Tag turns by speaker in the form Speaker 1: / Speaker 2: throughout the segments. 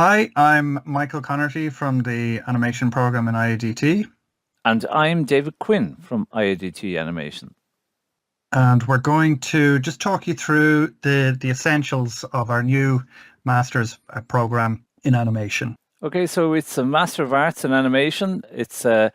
Speaker 1: Hi, I'm Michael Connerty from the animation program in IADT,
Speaker 2: And I'm David Quinn from IADT Animation.
Speaker 1: and we're going to just talk you through the essentials of our new master's program in animation.
Speaker 2: Okay, so it's a Master of Arts in Animation. It's a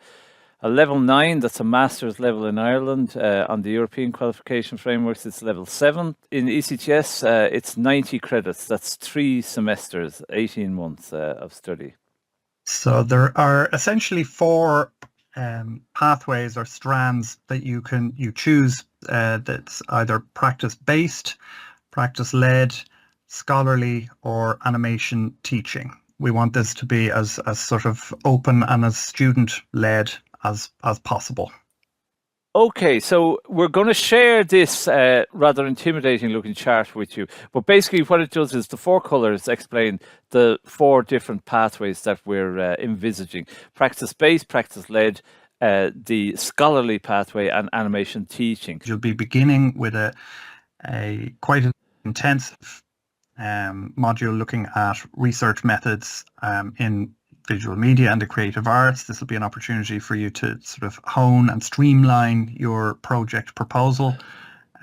Speaker 2: level 9, that's a master's level in Ireland. On the European qualification frameworks, it's level 7. In ECTS, it's 90 credits. That's 3 semesters, 18 months of study.
Speaker 1: So there are essentially four pathways or strands that you choose. That's either practice-based, practice-led, scholarly, or animation teaching. We want this to be as sort of open and as student-led as possible.
Speaker 2: Okay, so we're going to share this rather intimidating looking chart with you. But basically what it does is the 4 colors explain the 4 different pathways that we're envisaging. Practice-based, practice-led, the scholarly pathway, and animation teaching.
Speaker 1: You'll be beginning with a quite intensive module looking at research methods in visual media and the creative arts. This will be an opportunity for you to sort of hone and streamline your project proposal.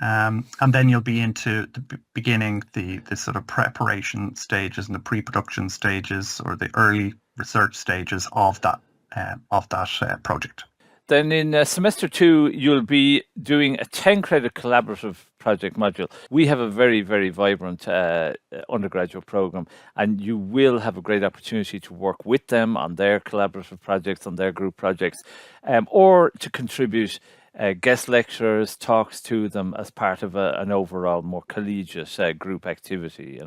Speaker 1: And then you'll be into beginning the sort of preparation stages and the pre-production stages or the early research stages of that project.
Speaker 2: Then in semester 2, you'll be doing a 10-credit collaborative project module. We have a very, very vibrant undergraduate program, and you will have a great opportunity to work with them on their collaborative projects, on their group projects, or to contribute guest lectures, talks to them as part of an overall more collegiate group activity,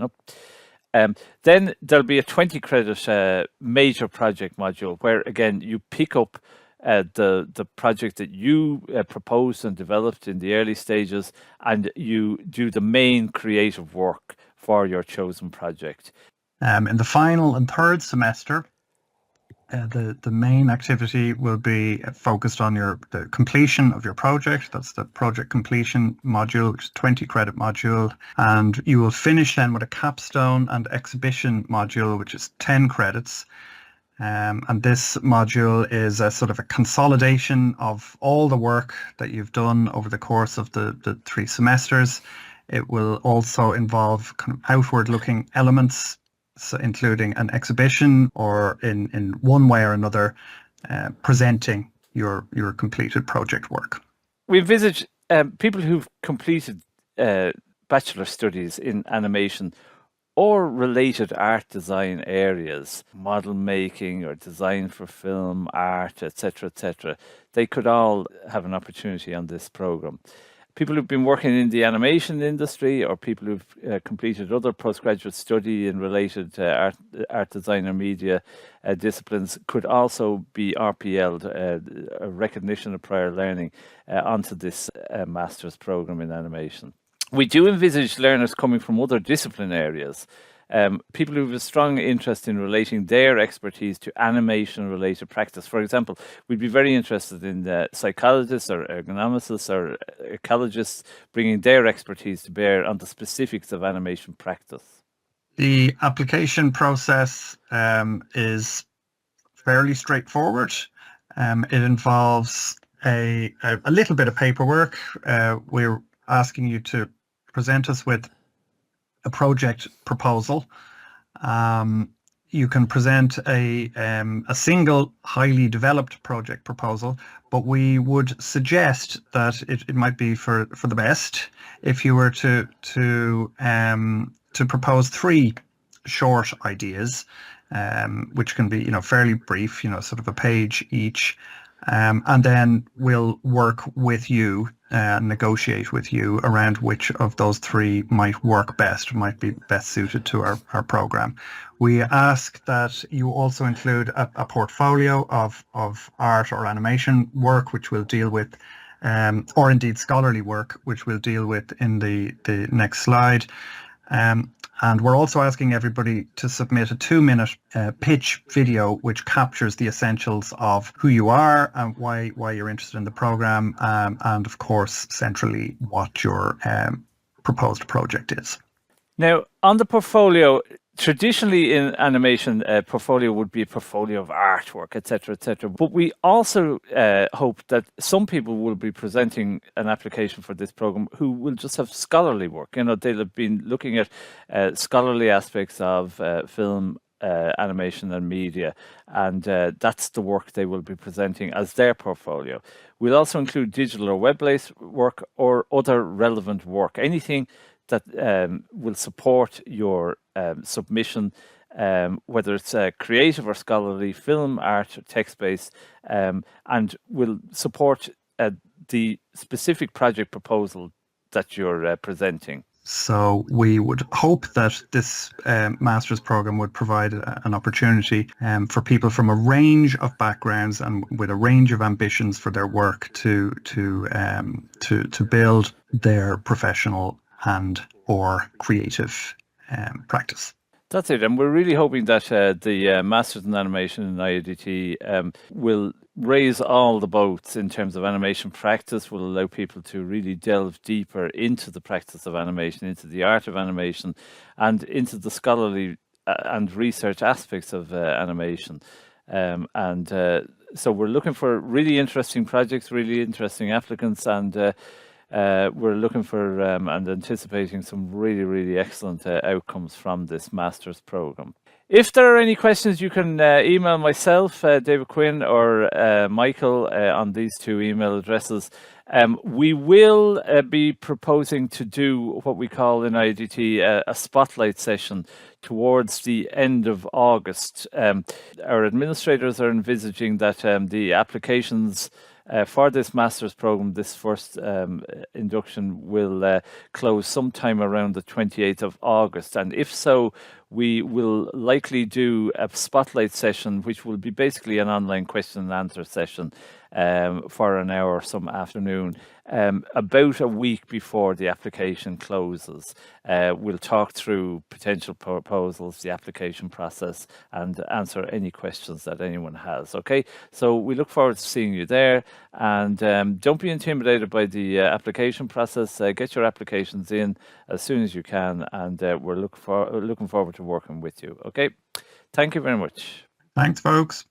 Speaker 2: Then there'll be a 20-credit major project module where, again, you pick up the project that you proposed and developed in the early stages, and you do the main creative work for your chosen project.
Speaker 1: In the final and third semester, the main activity will be focused on the completion of your project. That's the project completion module, which is a 20-credit module. And you will finish then with a capstone and exhibition module, which is 10 credits. And this module is a sort of a consolidation of all the work that you've done over the course of the 3 semesters. It will also involve kind of outward-looking elements, so including an exhibition or in one way or another presenting your completed project work.
Speaker 2: We envisage people who've completed bachelor studies in animation or related art design areas, model making or design for film, art, etc., etc. They could all have an opportunity on this program. People who've been working in the animation industry or people who've completed other postgraduate study in related art design or media disciplines could also be RPL'd, a recognition of prior learning, onto this master's program in animation. We do envisage learners coming from other discipline areas, people who have a strong interest in relating their expertise to animation-related practice. For example, we'd be very interested in psychologists or ergonomicists or ecologists bringing their expertise to bear on the specifics of animation practice.
Speaker 1: The application process is fairly straightforward. It involves a little bit of paperwork. We're asking you to present us with a project proposal. You can present a single highly developed project proposal, but we would suggest that it might be for the best if you were to propose 3 short ideas, which can be fairly brief, sort of a page each. And then we'll work with you and negotiate with you around which of those 3 might work best, might be best suited to our program. We ask that you also include a portfolio of art or animation work, which we'll deal with, or indeed scholarly work, which we'll deal with in the next slide. And we're also asking everybody to submit a 2-minute pitch video which captures the essentials of who you are and why you're interested in the program, and of course centrally what your proposed project is.
Speaker 2: Now, on the portfolio, Traditionally in animation, a portfolio would be a portfolio of artwork, etc., etc. But we also hope that some people will be presenting an application for this program who will just have scholarly work. They'll have been looking at scholarly aspects of film, animation and media, and that's the work they will be presenting as their portfolio. We'll also include digital or web-based work or other relevant work, anything that will support your submission, whether it's creative or scholarly, film, art, or text-based, and will support the specific project proposal that you're presenting.
Speaker 1: So we would hope that this master's program would provide an opportunity for people from a range of backgrounds and with a range of ambitions for their work to build their professional and or creative practice.
Speaker 2: That's it, and we're really hoping that the Masters in Animation in IADT will raise all the boats in terms of animation practice, will allow people to really delve deeper into the practice of animation, into the art of animation, and into the scholarly and research aspects of animation. So we're looking for really interesting projects, really interesting applicants, and we're looking for and anticipating some really, really excellent outcomes from this master's program. If there are any questions, you can email myself, David Quinn, or Michael on these two email addresses. We will be proposing to do what we call in IADT a spotlight session towards the end of August. Our administrators are envisaging that the applications for this master's program, this first induction, will close sometime around the 28th of August. And if so, we will likely do a spotlight session, which will be basically an online question and answer session for an hour some afternoon, about a week before the application closes. We'll talk through potential proposals, the application process, and answer any questions that anyone has. Okay, so we look forward to seeing you there, and don't be intimidated by the application process. Get your applications in as soon as you can, and we're looking forward to working with you. Okay, thank you very much.
Speaker 1: Thanks, folks.